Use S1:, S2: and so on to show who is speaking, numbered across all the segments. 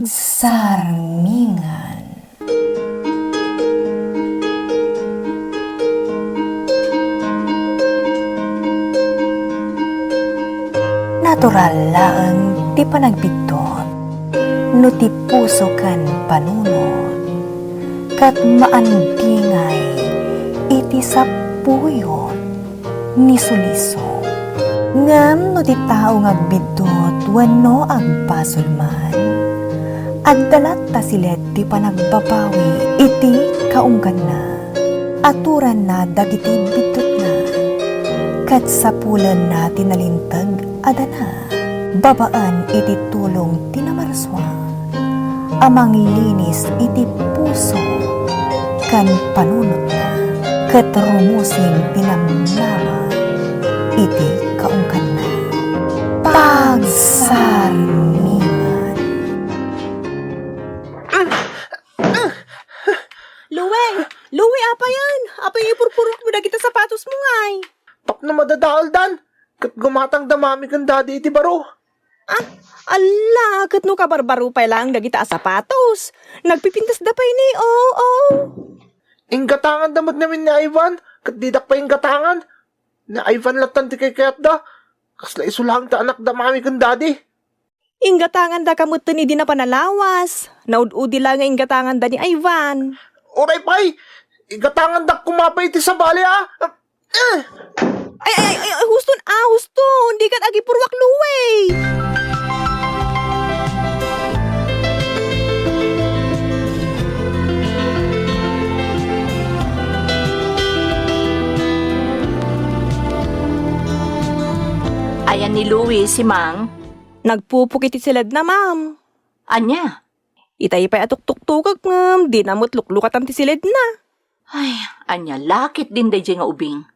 S1: Pagsarmingan. Natural laeng ti panagbiton, no ti puso kan panunod, kat maandingay iti sapuyon ni suliso. Ngam no ti tao ngagbidot wano agbasulman, agdalat ta silet ti panagbabawi iti kaunggan na, aturan na dagiti bidot na, kat sapulan na tinalintag adana, babaan iti tulong tinamarswa, amang linis iti puso kan panunot na, kat rumusing tinamnama iti kaungkan na. Pagsarmingan.
S2: Luwe, apa yan? Apa yung ipurpurok mo na kita sapatos mo ngay?
S3: Tak na madadaal dan. Kat gumatang damami kang dadi iti baro.
S2: Ala, kat no kabarbaro pa lang na kita sapatos. Nagpipintas da pa ini, oo.
S3: Inggatangan damad namin ni Ivan. Kat didak pa yung gatangan. Na Ivan latan ti kay kayat da. Kasla isulang ta anak damami kang dadi.
S2: Inggatangan da kamot ni di na panalawas. Naud-udi lang nga inggatangan da ni Ivan.
S3: Oray pay. Inggatangan da kumapay ti sabali
S2: Ay, huston. Hindi ka agi purwak luwe.
S4: Ayan ni Louie, si Mang.
S2: Nagpupukit silad na, ma'am.
S4: Anya?
S2: Itay pa'y atuk-tuk-tukag, ma'am. Di namot luklukatan ti silad na.
S4: Ay, anya, lakit din day nga ubing.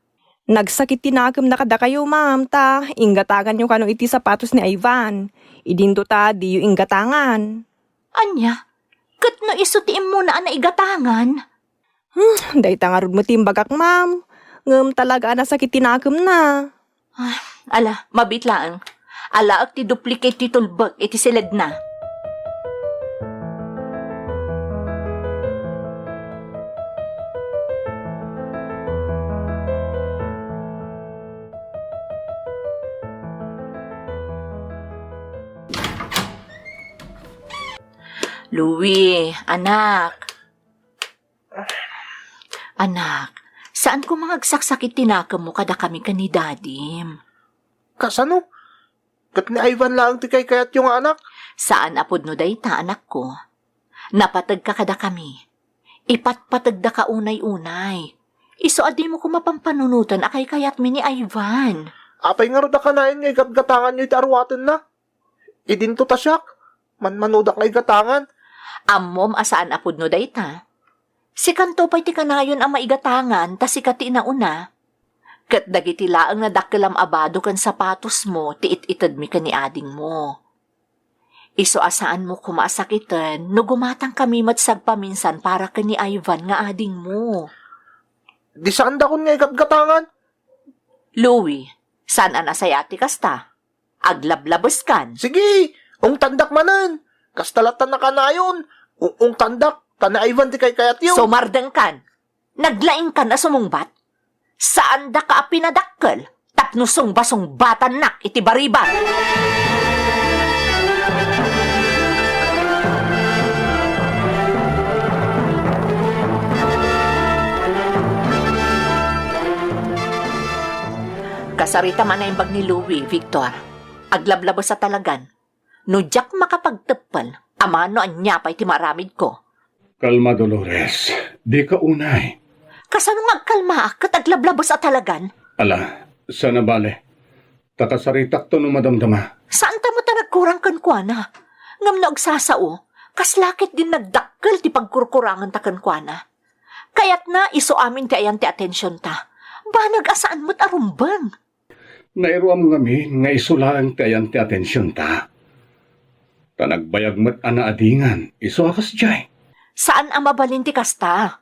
S2: Nagsakit tinagam na kada kayo, ma'am, ta. Inggatangan yung kanong iti sapatos ni Ivan. Idinto ta, di yung inggatangan.
S4: Anya, kat no isutiin mo na igatangan.
S2: Day tangarod mo timbagak, ma'am. Ngam talaga nasakit tinagam na.
S4: Ala, mabitlaan. Ala, ak ti duplicate ti tulbag, iti silid na. Louie, anak. Anak, saan ko mga agsaksakit tinakam mo kada kami ka ni Dadim?
S3: Kasano? Kat ni Ivan lang ti kay kayat yung anak.
S4: Saan apod no dayta, anak ko? Napatag ka kada kami. Ipatpatag da ka unay-unay. Iso adi mo ko mapampanunutan akay kayat mi ni Ivan.
S3: Apay nga roda ka na yun nga igatgatangan nyo iti arwaten na. Idinto ta siyak. Manmanudak na igatangan.
S4: Ammom asaan apod no dayta? Si kanto pa'y ti kanayon ang maigatangan ta si kati na una. Kat dagiti laang nadakkelam abado kan sapatos mo ti it-itad mi ka ni ading mo. Iso asaan mo kumasakitan no gumatang kami matsag paminsan para ka ni Ivan nga ading mo.
S3: Di saan da kun nga igatgatangan?
S4: Louie, saan anasayati kasta? Aglablabas kan.
S3: Sige, ung tandak manan. Kastalatan na kanayon. Ung tandak, kana Ivan di kay kayat yun.
S4: Sumardeng kan. Naglaing kan na sumungbat. Saan da ka pinadakkel? Tapnusong basong batan nak iti bariban. Kasarita man na yung bag ni Louie, Victor. Aglablabas sa talagan. No jak makapagtepal, amano anya pa'y timaramid ko.
S5: Kalma, Dolores. Di ka unay.
S4: Kasano magkalma kat aglablabas sa talagan?
S5: Ala, sana bale. Takasaritak to no madamdama.
S4: Saan ta mo ta nagkurang kan kuana? Ngam na agsasao, kaslakit din nagdakkel ti pagkurkurangan ta kan kuana. Kayat na iso amin ti ayan ti atensyon ta. Banag asaan mo't arumbang.
S5: Nairuam ngami nga isulaan tayan ti atensyon ta. Tanagbayag mat ana adingan, iso akas jay.
S4: Saan ang mabalin ti kasta?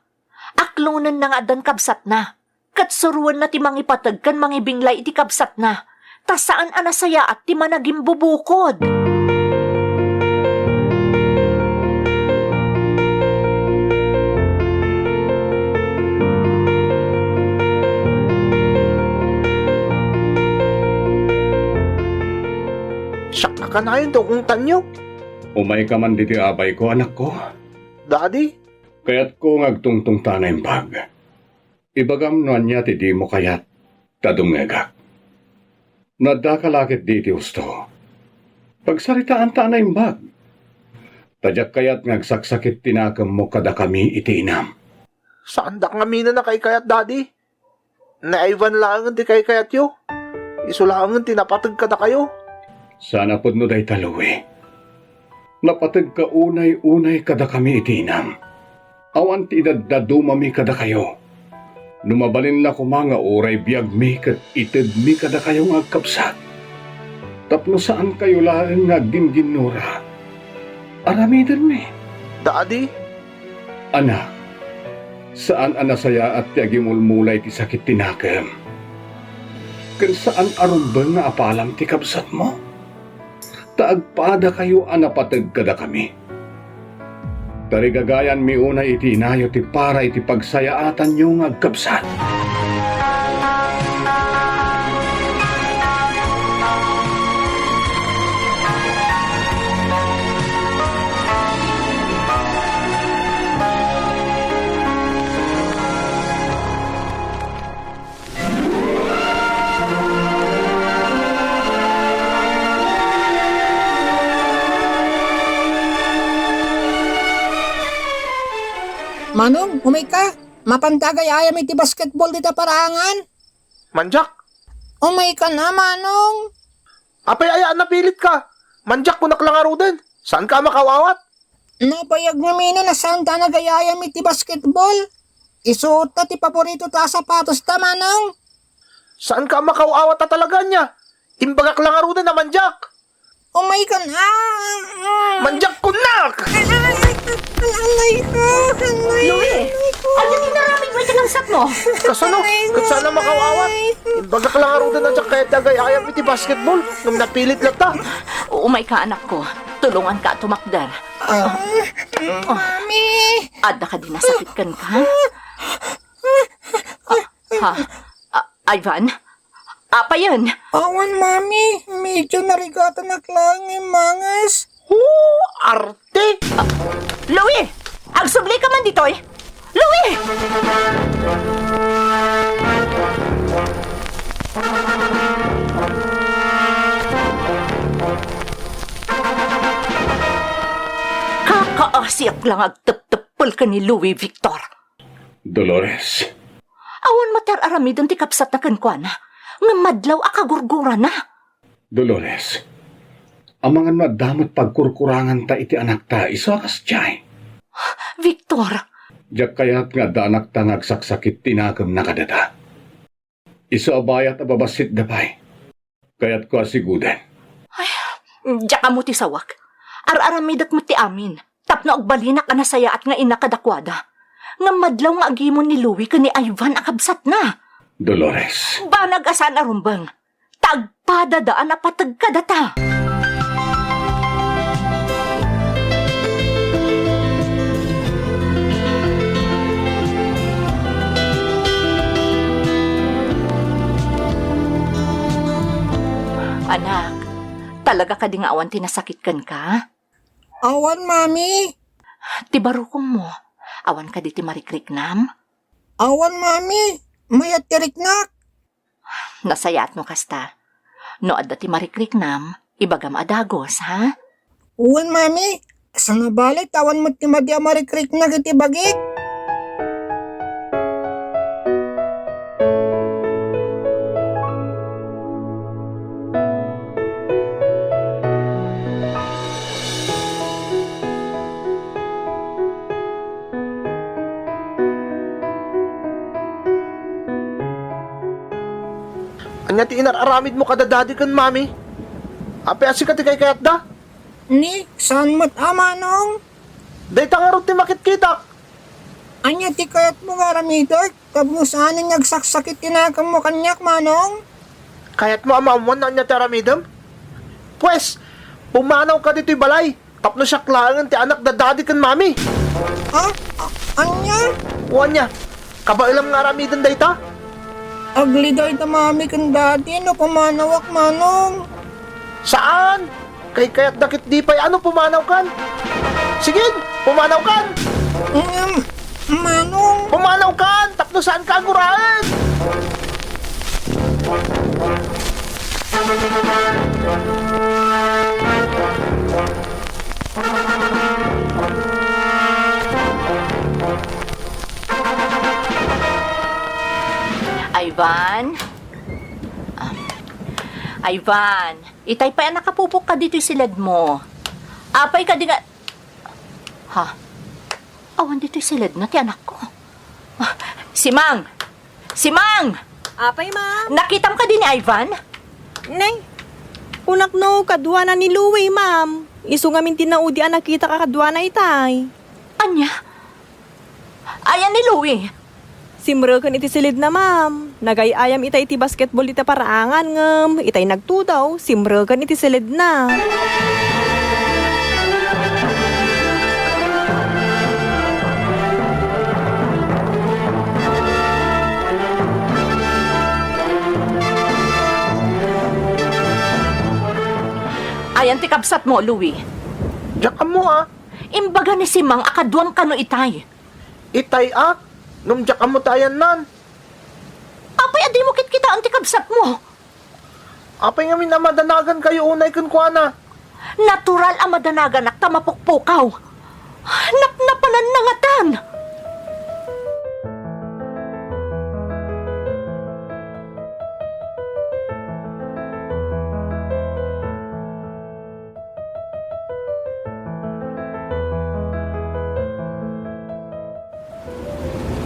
S4: Aklunan na nga dan kabsat na. Katsuruan na ti mangipatag kan mangibinglay iti kabsat na. Ta saan anasaya at ti managing bubukod?
S3: Kanayon to kung tanyo.
S5: Umay ka man diti abay ko, anak ko.
S3: Daddy,
S5: Kaya't ko ngagtungtung tanay bag. Ibagam nuan niya ti di mo kayat tadungegak. Nadakalakit diti gusto. Pagsaritaan tanay bag. Tadyak kayat ngagsaksakit tinakam mo kada kami iti inam.
S3: saan dak nga mina na kay kayat, Daddy? Na Ivan lang ti kay kayat yo. Iso lang ti napatag ka na kayo.
S5: Sana pod no day taluwi. Napatag ka unay-unay kada kami iti inam. Awan ti idadadumami kada kayo. Numabalin la ko mga oray biyag mi kat ited mi kada kayo nga kapsat. Tapno saan kayo lang nga ginginura. Aramidan mi.
S3: Daddy,
S5: Anak, saan anasaya at yagimulmulay ti sakit tinakam? Kan saan arumbang nga apalam ti kapsat mo? Taagpada kayo anapatag kada kami. Tarigagayan mi una iti inayo ti para iti pagsayaatan nyo nga agkapsat.
S6: Manong, umay ka. Mapantagay ayam iti basketball dita parangan.
S3: manjak.
S6: Umay ka na, Manong.
S3: Apay ayaan na pilit ka. Manjak ko naklangaro din. Saan ka makawawat?
S6: Napayag namin na saan ta nagayayam iti basketball. Isuot ta ti paborito ta sapatos ta, Manong.
S3: Saan ka makawawat ta talaga niya? Imbagak langaro din na manjak.
S6: Umay ka na.
S3: Manjak ko nak!
S6: Alay ko.
S4: Louie, ano tinarapin mo iti kapsat mo?
S3: Kasano? Kung sana makawawat. Imbagak langaro din na siya kaya tagay ayam iti basketball. Nung napilit lang ta.
S4: Umay ka, anak ko. Tulungan ka tumakdar.
S6: Mami.
S4: Ada ka din nasakit kan ka? Ivan? Apa yan?
S6: Awan, Mami. Medyo narigatan na klang mangas.
S3: Arte!
S4: Louie! Agsubli ka man dito eh! Louie! Kakaasiyak lang agtep-tepel ka ni Louie Victor.
S5: Dolores,
S4: Awan matar aramidon ti kapsat na kankwana. Nga madlaw akagurgura na.
S5: Dolores, ang mga nadamot pagkurkurangan ta iti anak ta, isakas tiyay.
S4: Victor,
S5: Diyak kaya't nga danak ta ngagsaksakit tinakam na kadata. Isa abayat ababasit dapay. Kaya't ko asiguden.
S4: diya ka mo ti sawak. Ar-aramidat mo ti amin. Tapno agbalinak ka na saya at nga inakadakwada. Nga madlaw nga agimon ni Louie ka ni Ivan akabsat na.
S5: Dolores,
S4: Banag asan arumbang. Tagpadadaan na patagkadata. Anak, talaga ka di nga awan tinasakitkan ka?
S6: Awan, Mami.
S4: Ti barukong mo, awan ka di ti marikriknam?
S6: Awan, Mami. Mayat tiriknak.
S4: Nasayat mo kasta. No adda ti marikriknam, ibagam adagos, ha?
S6: Uwan, Mami. Sa nabalit, awan mo ti madya marikrik-nak iti bagik.
S3: Anya ti inararamid mo kada daddy kan mami. Apay asi ka ti kay kayat da.
S6: Ni, saan mo't Manong?
S3: Day tangarot ti makit-kitak.
S6: Anya ti kayat mo nga ramitor, kabno saan ang nagsaksakit tinakam mo kanyak, Manong?
S3: Kayat mo amamuan na anya ti aramidem? Pwes, pumanaw ka dito'y balay. Tapno siya klangan ti anak da daddy kan mami.
S6: Anya?
S3: Uwan niya, kabailam nga aramidem day ta.
S6: Agli daw ita mami kan dati, no pamanawak, Manong.
S3: Saan? Kay kaya't dakit di pa'y ano pumanaw kan? Sige, pumanaw kan!
S6: Manong,
S3: Pumanaw kan! Tapno saan ka aguraan?
S4: Ivan? Ivan, itay pa nakapupok ka dito silad mo. Apay ka di nga... Ha? Awan dito silad na ti anak ko. Si Mang! Si Mang!
S2: Apay, ma'am.
S4: Nakitam ka din ni Ivan?
S2: Nay, kunak no, kadwa na ni Louie, ma'am. Iso ngamin tinaudi ang nakita ka kadwa na itay.
S4: Anya? Ayan ni Louie.
S2: Simrekan iti silid na, ma'am. Nagayayam itay iti basketball iti paraangan ngem. Itay nagtudaw, simrekan iti silid na.
S4: Ayan ti kabsat mo, Louie.
S3: Diyak ka mo ah.
S4: Imbaga ni si Mang akaduam kano itay.
S3: Itay ah. Nung diyak ka mo tayan nan.
S4: Apay adi mo kitkita ang ti kabsat mo.
S3: Apay nga minamadanagan kayo unay kun kuana.
S4: Natural ang madanaganak ta mapukpukaw. Napnapanan na ngatan.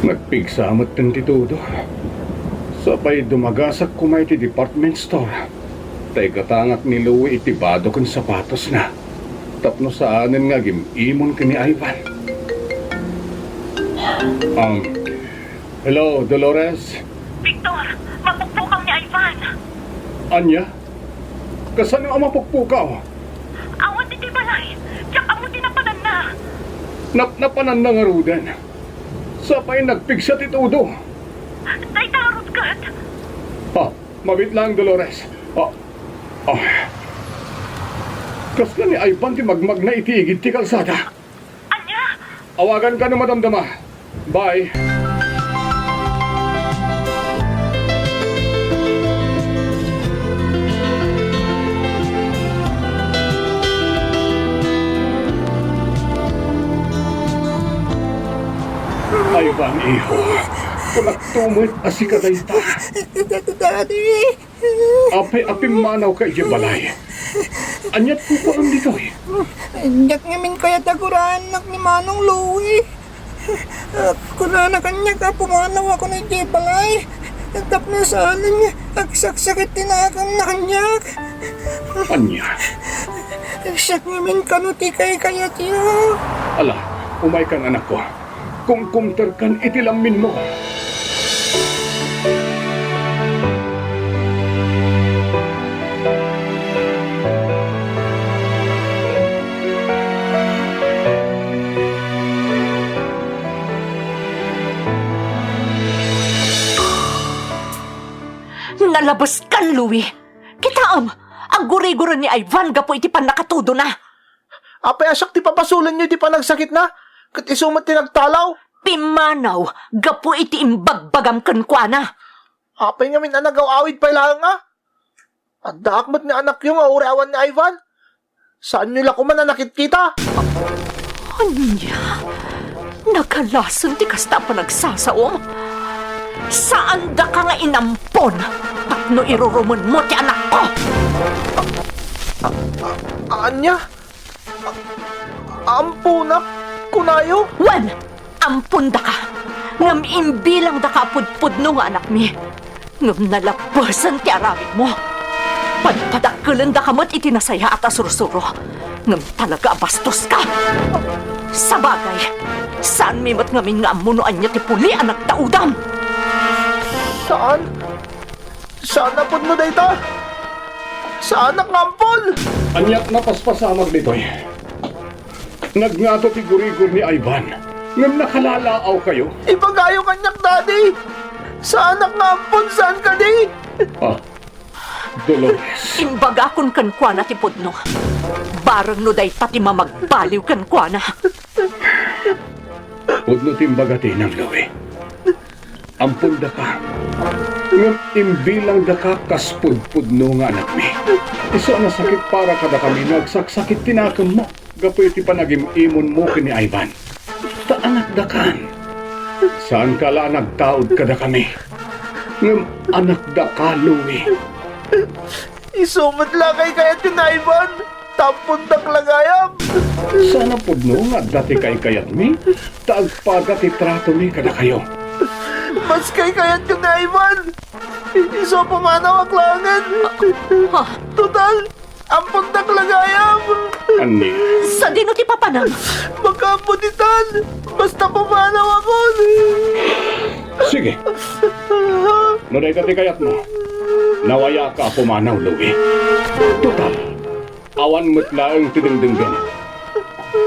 S5: Nagpigsamot ng titudo. Sabay dumagasak kumay ti department store. Tay katangak ni Louie itibado kong sapatos na. Tapno saanin nga gimimon ka ni Ivan. Hello, Dolores?
S4: Victor, mapukpukaw ni Ivan.
S5: Anya? Kasan yung mapukpukaw?
S4: Awan di balay. Diyak amo tinapanan na.
S5: Napanan na nga rudan. Sabay nagpigsa titudo.
S4: Day tarot kat.
S5: Mabit lang, Dolores. Kas ka ni Ivan ti magmag na itiigid ti kalsada.
S4: Anya?
S5: Awagan ka na madamdama. Bye. Ivan, iho. Kung tumit asikaday ta.
S6: Daddy.
S5: Api manaw ka balay. Anyat po ko ang dito eh.
S6: Diyak ngamin kaya taguraan nak ni Manong Louie. Kuna na kanya ka pumanaw ako na balay. Tap na saan niya. Agsakit tinakam na kanyak.
S5: Anya?
S6: Siyak ngamin kanuti kaya tiyo.
S5: Ala, umay kang anak ko. Kung kumter kan itilamin mo.
S4: Nalabas ka, Louie. Kitaam, ang guri-guri ni Ivan gapo iti pan nakatudo na.
S3: Apay asak ti papasulan nyo di pa nagsakit na. Kat isumat ti nagtalaw.
S4: Pimanaw, gapo iti imbagbagam kenkwana.
S3: Apay nga minanagaw awid pa lang nga. At daakmat ni anak yung aurawan ni Ivan. Saan nyo lakuman na nakit-kita?
S4: Anya? Nagalason ti kasta pa nagsasaom. Saan da ka nga inampon? Tapno irurumun mo ti anak ko?
S3: Anya? Ampunak? Kunayo?
S4: Wan! Ampun da ka! Ngam imbilang da ka pudpudno nga anak mi. Ngam nalabasan ti aramid mo. Padpadakkulan da kamot iti nasaya at asursuro. Ngam talaga bastos ka. Sa bagay, saan mimot ngamin nga amunoan niya ti puli anak taudam?
S3: Saan? Saan na mo dayta? Saan ang ampol?
S5: Anyat na paspasamag nito'y. Nagngato ti gurigur ni Ivan. Ngam nakalalaaw kayo.
S3: Ibagayo kanyak, daddy! Saan ang ampol? Saan ka di?
S5: Dolores.
S4: Imbaga kun kan kwa na tipod no. Barang no day pati mamagbaliw kan kwa na.
S5: Pudno timbagati ng Louie. Ampun da ka. Ngam imbilang da ka kaspudpudno nga anak mi. Iso na sakit para kada kami nagsaksakit tinakam mo. Gapoy ti panagimimon mo kini Ivan. Ta anak da kan. Saan ka la nagtaod kada kami? Ngam anak da ka, Louie.
S3: Isumot lang kay kayat yun na Ivan. Tampon dak lagayam.
S5: Sana pudno nga dati kay kayat mi. Taagpaga ti trato mi kada kayo.
S3: Mas kay kayat yun na Ivan. Iso pumanawak langan. Total, ampon dak lagayam.
S5: Ani,
S4: Sa dino ti papanam.
S3: Magkampunitan. Basta pumanaw ako.
S5: sige. No day dati kayat mo. Nawaya ka pumanaw, Louie. Total, awan mo't laang tidengdenggan.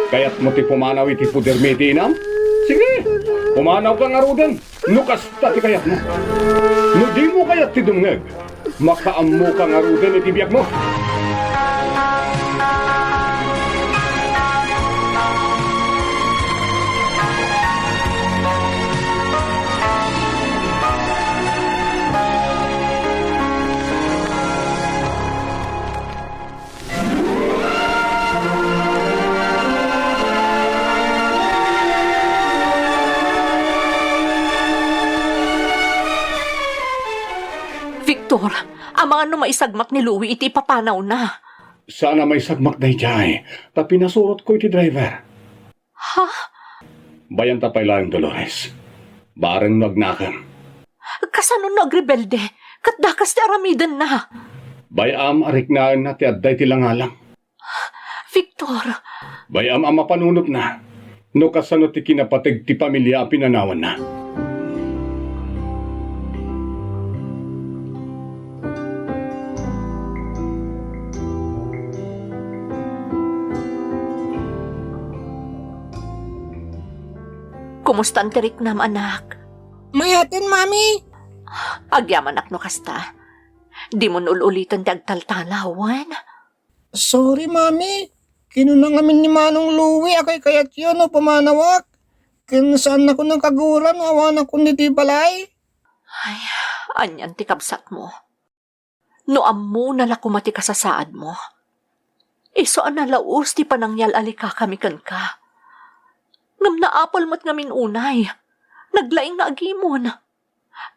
S5: Kaya't mo ti pumanaw iti puder mi tinam? Sige, pumanaw ka nga rudan. Nukas ti kayat mo. No di mo kayat ti dungag. Makaammo ka nga rudan iti biyak mo.
S4: Victor, ang mga maisagmak ni Louie iti papanaw na.
S5: Sana may sagmak day jay. Ta pinasurot ko iti driver.
S4: Ha?
S5: Bayan tapay lang, Dolores. Bareng nagnakam.
S4: Kasano nagrebelde? Katdakas ti aramidan na.
S5: Bayam ariknaan na ti adday ti langalang.
S4: Victor,
S5: Bayam ang mapanunot na. No kasano ti kinapatig ti pamilya pinanawan na.
S4: kumusta ang tirik nam anak?
S6: Mayatin, mami.
S4: Agyaman anak no kasta. Di mo nululitan ti agtaltalawan.
S6: Sorry, mami. Kinunang amin ni Manong Louie, akay kayat yun o pumanawak. Kinasaan ako ng kaguran, awan ako ni di balay.
S4: Ay, anyan ti kabsat mo. No ammo nalakumati ka sa saad mo. Iso an nalaus ti panangyal alika kami kan ka. Ngam naapal mat ngamin unay. Naglaing na agimon.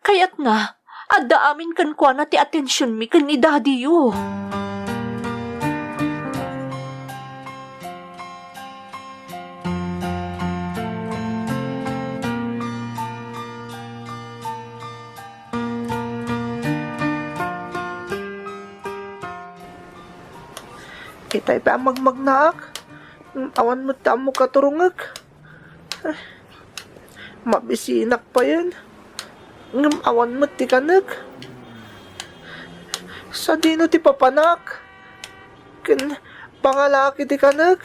S4: Kayat nga, adda amin kan kwa na ti atensyon mi kan ni daddy yo.
S3: Kita'y pa magmagnaak. Awan mo tamo katurungag. Mabisinak pa yan. Ngam awan mo ti kanag. Sa dino ti papanak. Ken pangalaki ti kanag.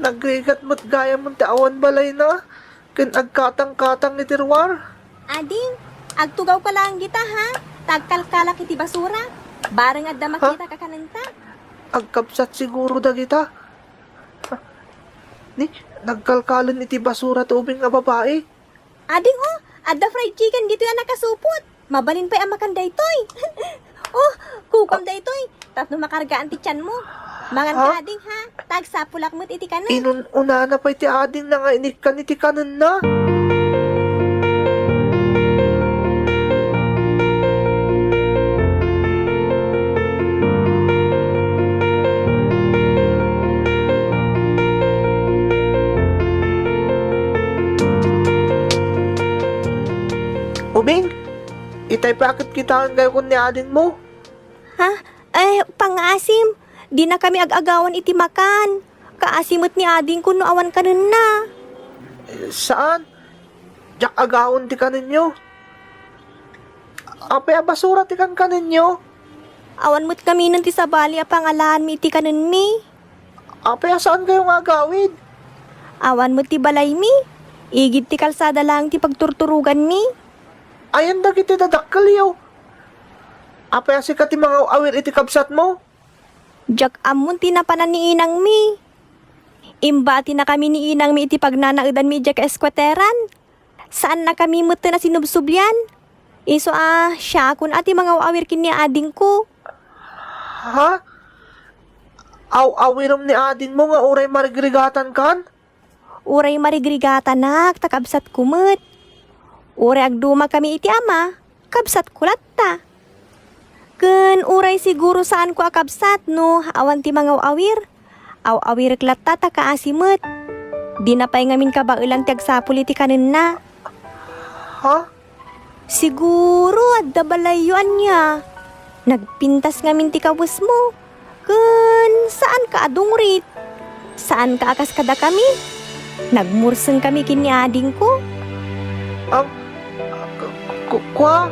S3: Nagrigat mo't gaya mo ti awan balay na. Ken agkatang-katang iti ruwar.
S7: Ading, agtugaw ka lang kita ha. Tagkalkalak iti basura. Bareng adda makita ka kananta.
S3: Agkapsat siguro da kita. Ni, nagkalkalan iti basura tubing nga babae.
S7: Ading oh, adda fried chicken dito yan nakasupot. Mabalin pa ang makan daytoy. Oh, kukam daytoy. Tapno makargaan ti tiyan mo. Mangan ka ading ha. Tagsapulak mo't iti kanan.
S3: Inuna na pa iti ading na nga inikan iti kanan na. Ubing, itay bakit kita ang gayon ni ading mo?
S7: Ha? Ay, pangasim. Di na kami ag-agawan iti makan. Kaasimot ni ading ko no awan kanon na.
S3: Saan? Diyak agawon ti kaninyo. Apay basura ti kan kaninyo.
S7: Awan mo't kami nun ti sabali a pangalaan mi iti kanon mi.
S3: Apay saan kayong agawid?
S7: Awan mo't ti balay mi. Igid ti kalsada lang ti pagturturugan mi.
S3: Ayan dagiti dadakkalyaw. Apaya si kati mga awir iti kabsat mo?
S2: Jak amon tinapanan ni inang mi. Imbati na kami ni inang mi iti pagnanaudan mi jak eskwateran. Saan na kami muto na sinubsublyan? Iso siya kun ati mga awir kini ading ko.
S3: Ha? Awirom ni adin mo nga uray marigrigatan kan?
S2: Uray marigrigata nak, takabsat kumut. Uray agduma kami iti ama, kabsat kulatta. Ken uray siguro saan ko akabsat no, awan ti mga awir. Awir klatta ta kaasimut. Di na pay ngamin kabailan ti agsapul iti kanin na.
S3: Ha?
S2: Siguro adda balayuan niya. Nagpintas ngamin ti kabus mo. Ken saan ka adungrit? Saan ka akas kada kami? Nagmurseng kami kini ading ko.
S3: Ang... Kwa?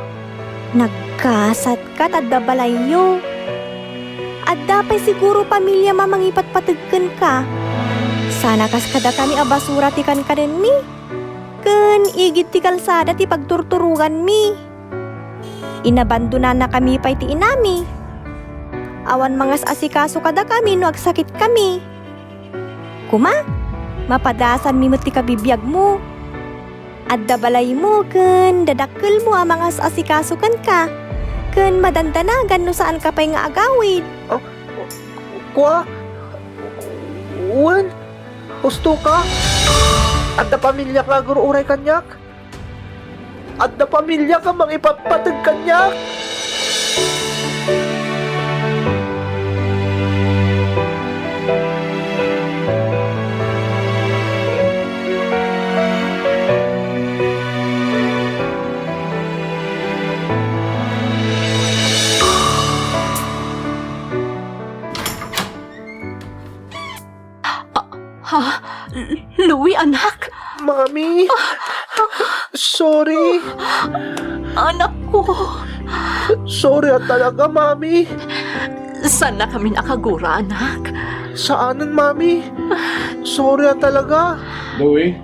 S2: Nagkasat ka tadda balayo. Adda pa'y siguro pamilya mamangipatpatagkan ka. Sana kas kada kami abasura ti kan kaden mi. Ken igit ti kalsada ti pagturturugan mi. Inabandonan na kami pa'y ti inami. Awan mangas asikaso kada kami no agsakit kami. Kuma, mapadasan mi ti kabibiyag mo. Adda balay mo ken dadakkel mo ang mga asikaso kan ka. Ken madandanagan no saan ka pa'y nga agawid.
S3: Kwa? Wen? Husto ka? Adda pamilya ka guro uray kanyak? Adda pamilya ka mang ipapatag kanyak?
S4: Ha? Louie, anak?
S3: Mami? Sorry.
S4: Anak ko.
S3: Sorry talaga, Mami.
S4: Saan na kami nakagura, anak?
S3: Saanan, Mami? Sorry talaga.
S5: Louie?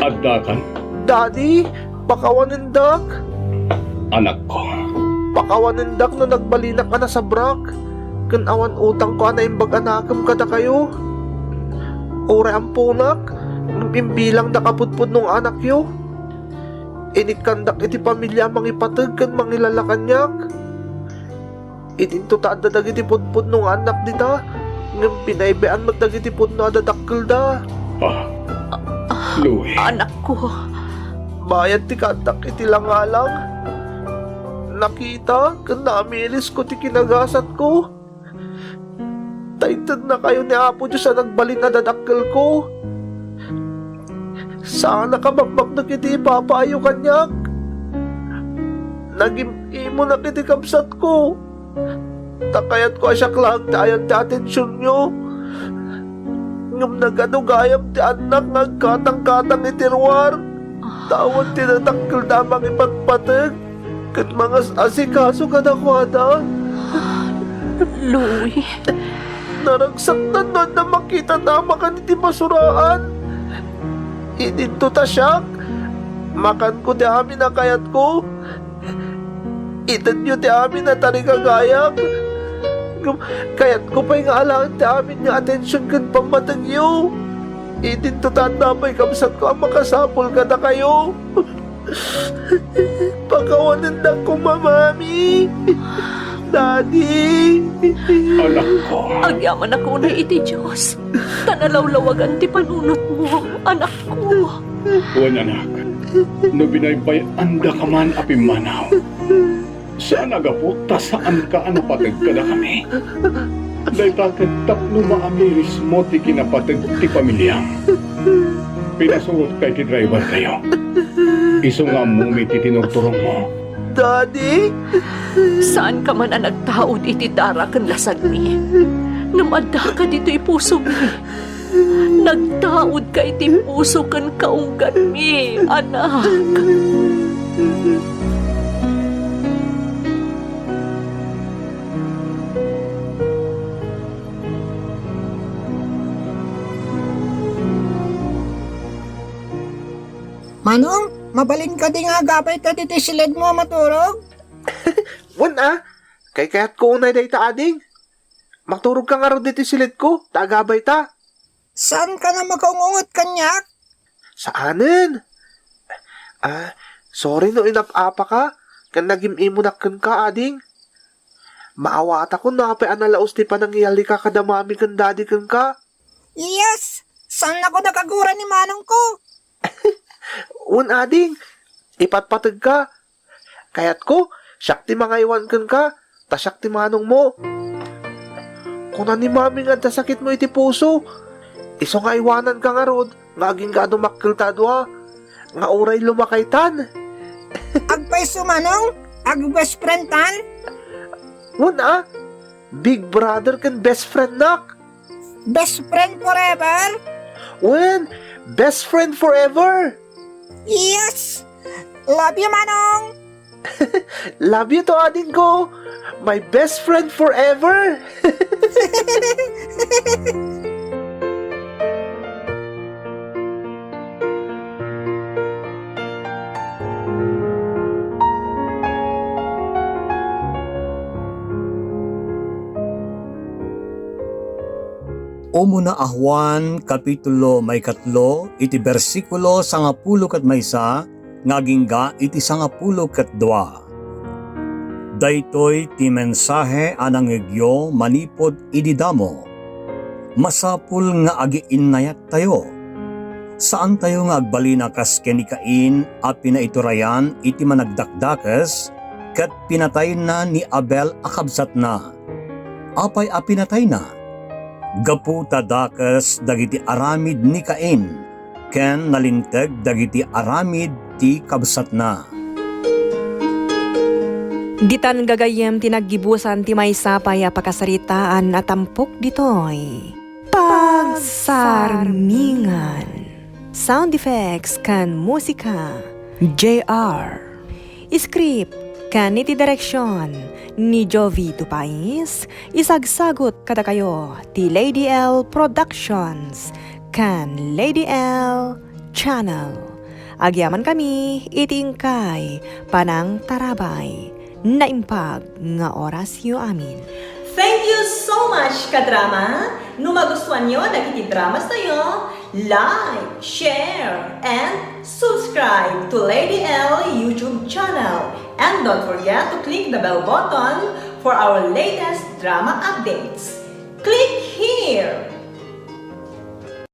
S5: Adda kan?
S3: Daddy, pakawanindak.
S5: Anak ko.
S3: Pakawanindak na nagbalinak ka na sa brak. Kanawan utang ko na imbag anakam kada kayo. Ore ang punak, imbilang nakapudpud nung anak yo. Inikandak iti pamilya mangipatag kan mangilalakanyak. Idinto ta dadag iti pudpud nung anak dita. Ngam pinaybean magdag iti pudno adadakkel da.
S5: Louie.
S4: Anak ko.
S3: Bayad ti kandak iti langalang. Nakita, kan namilis ko ti kinagasat ko. Taintad na kayo ni Apo Diyos sa nagbalin na dadakkel ko. Sana ka magmagdag iti ipapayo kanyak. Nagim-imo na kiti kabsat ko. Takayat ko asyak lang tayo ti atensyon nyo. Ngam nagadugayam ti anak nagkatang-katang itirwar. Tawad ti dadakkel damang ipagpatag. Kat mga asikaso kadakwada.
S4: Louie.
S3: Naragsaktan nun na makita na makan iti basuraan. Idinto ta siyak. Makan ko ti amin na kayat ko. Itan nyo ti amin na tarigagayak. Kayat ko pa'y nga alangan ti amin nga atensyon kan pamatagyo. Idinto tanda pa'y kamsat ko ang makasapol ka na kayo. Pakawanindak ko, Mami. Daddy.
S5: Anak ko.
S4: Agyaman ako na iti Diyos. Tanalawlawagan ti panunot mo, anak ko.
S5: Wan anak. No binaybay anda ka man apimanaw. Saan agaputa saan ka anapatag ka na kami? Dahil takatap no maamiris mo ti kinapatag ti pamilyang. Pinasurot kay ti driver kayo. Iso nga mumi ti tinurturong mo.
S3: Daddy?
S4: Saan ka man ang nagtaod iti darakan lasag mi? Namadda ka dito ipuso mi. Nagtaod ka iti puso kan kaunggan mi, anak.
S6: Manong, mabalin ka di nga gabay ka dito silid mo maturog?
S3: Wan kay kaya't ko unay day ta ading. Magturog ka nga ro dito silid ko, tagabay ta.
S6: Saan ka na makaungungot kanyak?
S3: Saanen? Sorry no inapapa ka, kan nagim-imunakan ka ading. Maawata ko na pa analaos ti panangyali ka kadamami kan daddy kan ka.
S6: Yes! Saan ako nakagura ni manong ko?
S3: Un ading, ipatpatag ka. Kaya't ko, siyak ti mga iwan kan ka, tasyak ti manong mo. Kung ni mami nga sakit mo iti puso, iso nga iwanan ka nga rod, nga aging ga dumakiltadwa, nga oray lumakaitan.
S6: Agpay sumanong? Ag-best friend tan?
S3: Un big brother kan best friend nak.
S6: Best friend forever?
S3: When, best friend forever.
S6: Yes! Love you, manong!
S3: Love you to ading ko, my best friend forever.
S8: Umuna Ahwan, Kapitulo may 3, iti bersikulo 10 kat maysa, ngagingga iti 10 kat 2. Daytoy ti mensahe anang egyo manipod ididamo. Masapul nga agiinnayat tayo. Saan tayo nga agbalina kas kenikain a pinaiturayan iti managdakdakas kat pinatay na ni Abel akabsat na. Apay a pinatay na? Gaputa dakas dagiti aramid ni Cain, ken nalinteg dagiti aramid ti kabsat na.
S2: Ditan gagayem tinaggibusan ti maysa paya pakasaritaan at tampok ditoy. Pagsarmingan. Sound effects kan musika. JR. Script kan iti direksyon ni Jovi Tupais, isagsagot kada kayo ti Lady Elle Productions kan Lady Elle Channel. Agyaman kami itingkay panang tarabay na impag nga oras yu amin. Thank you so much kadrama. No magustuhan nyo nagiti dramas tayo, like, share, and subscribe to Lady Elle YouTube channel. And don't forget to click the bell button for our latest drama updates. Click here!